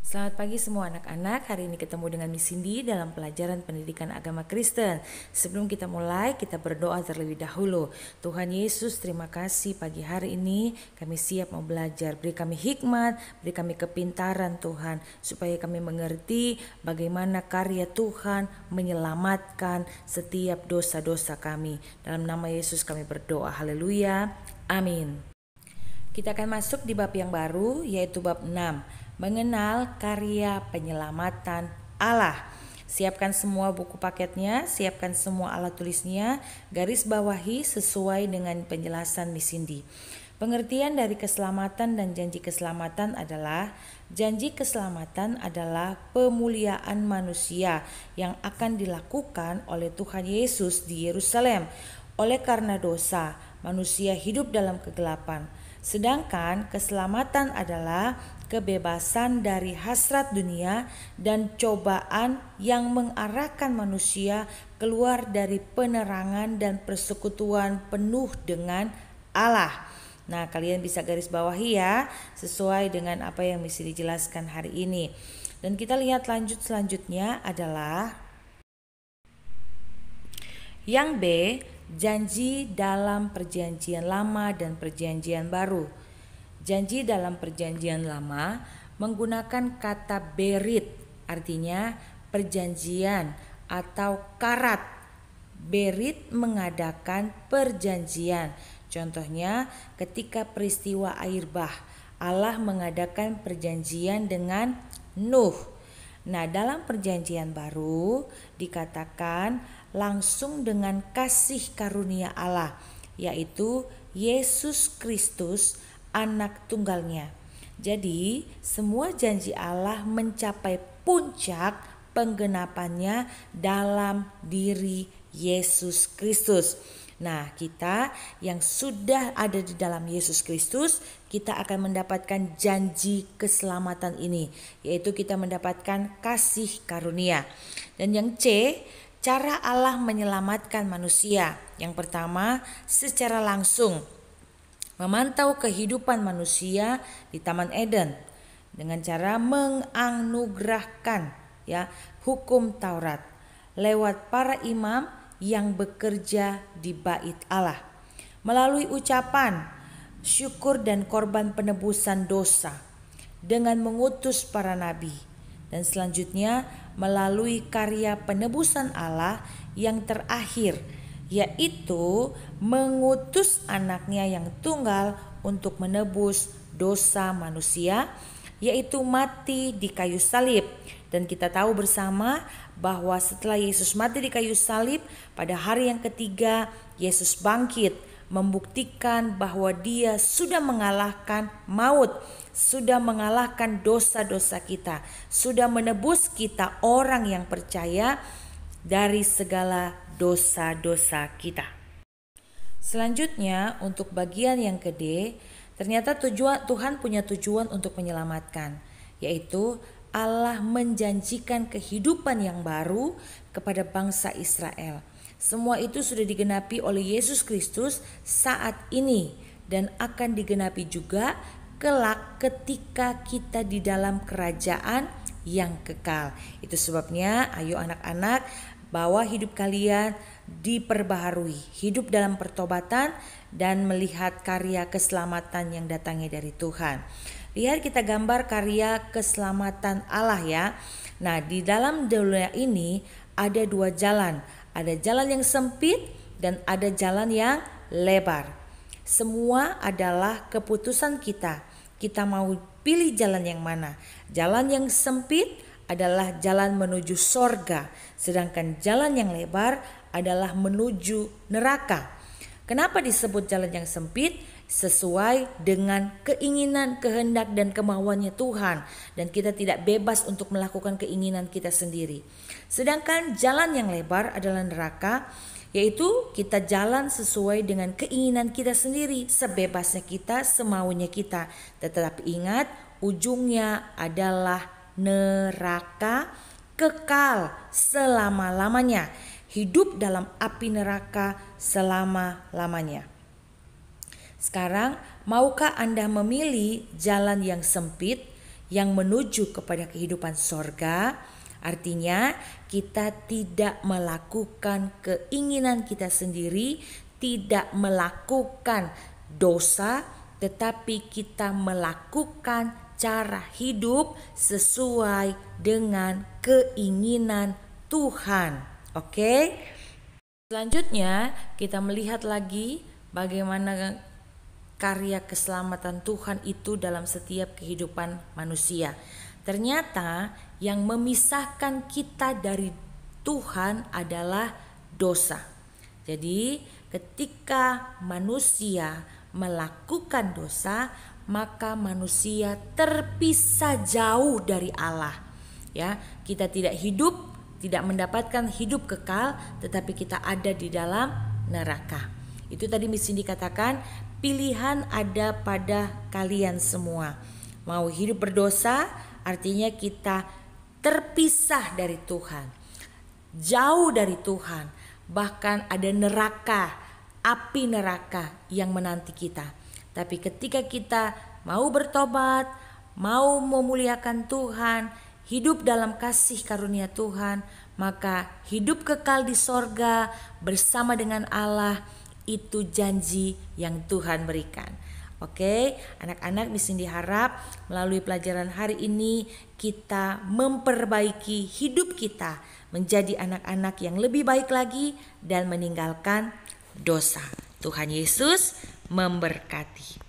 Selamat pagi semua anak-anak. Hari ini ketemu dengan Miss Cindy dalam pelajaran pendidikan agama Kristen. Sebelum kita mulai, kita berdoa terlebih dahulu. Tuhan Yesus, terima kasih pagi hari ini kami siap mau belajar. Beri kami hikmat, beri kami kepintaran Tuhan, supaya kami mengerti bagaimana karya Tuhan menyelamatkan setiap dosa-dosa kami. Dalam nama Yesus kami berdoa. Haleluya. Amin. Kita akan masuk di bab yang baru, yaitu bab 6, mengenal karya penyelamatan Allah. Siapkan semua buku paketnya, siapkan semua alat tulisnya, garis bawahi sesuai dengan penjelasan Miss Cindy. Pengertian dari keselamatan dan janji keselamatan adalah pemuliaan manusia yang akan dilakukan oleh Tuhan Yesus di Yerusalem. Oleh karena dosa, manusia hidup dalam kegelapan. Sedangkan keselamatan adalah kebebasan dari hasrat dunia dan cobaan yang mengarahkan manusia keluar dari penerangan dan persekutuan penuh dengan Allah. Nah, kalian bisa garis bawahi ya, sesuai dengan apa yang mesti dijelaskan hari ini. Dan kita lihat selanjutnya adalah yang B, janji dalam perjanjian lama dan perjanjian baru. Janji dalam perjanjian lama menggunakan kata berit, artinya perjanjian atau karat. Berit mengadakan perjanjian. Contohnya ketika peristiwa air bah, Allah mengadakan perjanjian dengan Nuh. Nah, dalam perjanjian baru dikatakan langsung dengan kasih karunia Allah, yaitu Yesus Kristus, anak tunggalnya. Jadi semua janji Allah mencapai puncak penggenapannya dalam diri Yesus Kristus. Nah, kita yang sudah ada di dalam Yesus Kristus, kita akan mendapatkan janji keselamatan ini, yaitu kita mendapatkan kasih karunia. Dan yang C, cara Allah menyelamatkan manusia. Yang pertama, secara langsung memantau kehidupan manusia di Taman Eden dengan cara menganugerahkan hukum Taurat lewat para imam yang bekerja di bait Allah melalui ucapan syukur dan korban penebusan dosa dengan mengutus para nabi, dan selanjutnya melalui karya penebusan Allah yang terakhir, yaitu mengutus anaknya yang tunggal untuk menebus dosa manusia, yaitu mati di kayu salib. Dan kita tahu bersama bahwa setelah Yesus mati di kayu salib, pada hari yang ketiga Yesus bangkit, membuktikan bahwa Dia sudah mengalahkan maut, sudah mengalahkan dosa-dosa kita, sudah menebus kita orang yang percaya dari segala dosa-dosa kita. Selanjutnya untuk bagian yang kedua, ternyata Tuhan punya tujuan untuk menyelamatkan, yaitu Allah menjanjikan kehidupan yang baru kepada bangsa Israel. Semua itu sudah digenapi oleh Yesus Kristus saat ini dan akan digenapi juga kelak ketika kita di dalam kerajaan yang kekal. Itu sebabnya ayo anak-anak, bawa hidup kalian diperbaharui, hidup dalam pertobatan dan melihat karya keselamatan yang datangnya dari Tuhan. Lihat kita gambar karya keselamatan Allah ya. Nah, di dalam dunia ini ada dua jalan. Ada jalan yang sempit dan ada jalan yang lebar. Semua adalah keputusan kita. Kita mau pilih jalan yang mana? Jalan yang sempit adalah jalan menuju sorga, sedangkan jalan yang lebar adalah menuju neraka. Kenapa disebut jalan yang sempit? Sesuai dengan keinginan, kehendak dan kemauannya Tuhan, dan kita tidak bebas untuk melakukan keinginan kita sendiri. Sedangkan jalan yang lebar adalah neraka, yaitu kita jalan sesuai dengan keinginan kita sendiri, sebebasnya kita, semaunya kita. Tetapi ingat, ujungnya adalah neraka kekal selama-lamanya, hidup dalam api neraka selama-lamanya. Sekarang, maukah Anda memilih jalan yang sempit, yang menuju kepada kehidupan sorga. Artinya kita tidak melakukan keinginan kita sendiri, tidak melakukan dosa, tetapi kita melakukan cara hidup sesuai dengan keinginan Tuhan. Oke? Selanjutnya kita melihat lagi bagaimana karya keselamatan Tuhan itu dalam setiap kehidupan manusia. Ternyata yang memisahkan kita dari Tuhan adalah dosa. Jadi ketika manusia melakukan dosa, maka manusia terpisah jauh dari Allah. Ya, kita tidak hidup, tidak mendapatkan hidup kekal, tetapi kita ada di dalam neraka. Itu tadi mesti dikatakan, pilihan ada pada kalian semua. Mau hidup berdosa, artinya kita terpisah dari Tuhan, jauh dari Tuhan, bahkan ada neraka, api neraka yang menanti kita. Tapi ketika kita mau bertobat, mau memuliakan Tuhan, hidup dalam kasih karunia Tuhan, maka hidup kekal di sorga bersama dengan Allah, itu janji yang Tuhan berikan. Oke, anak-anak mesti diharap melalui pelajaran hari ini kita memperbaiki hidup kita menjadi anak-anak yang lebih baik lagi dan meninggalkan dosa. Tuhan Yesus memberkati.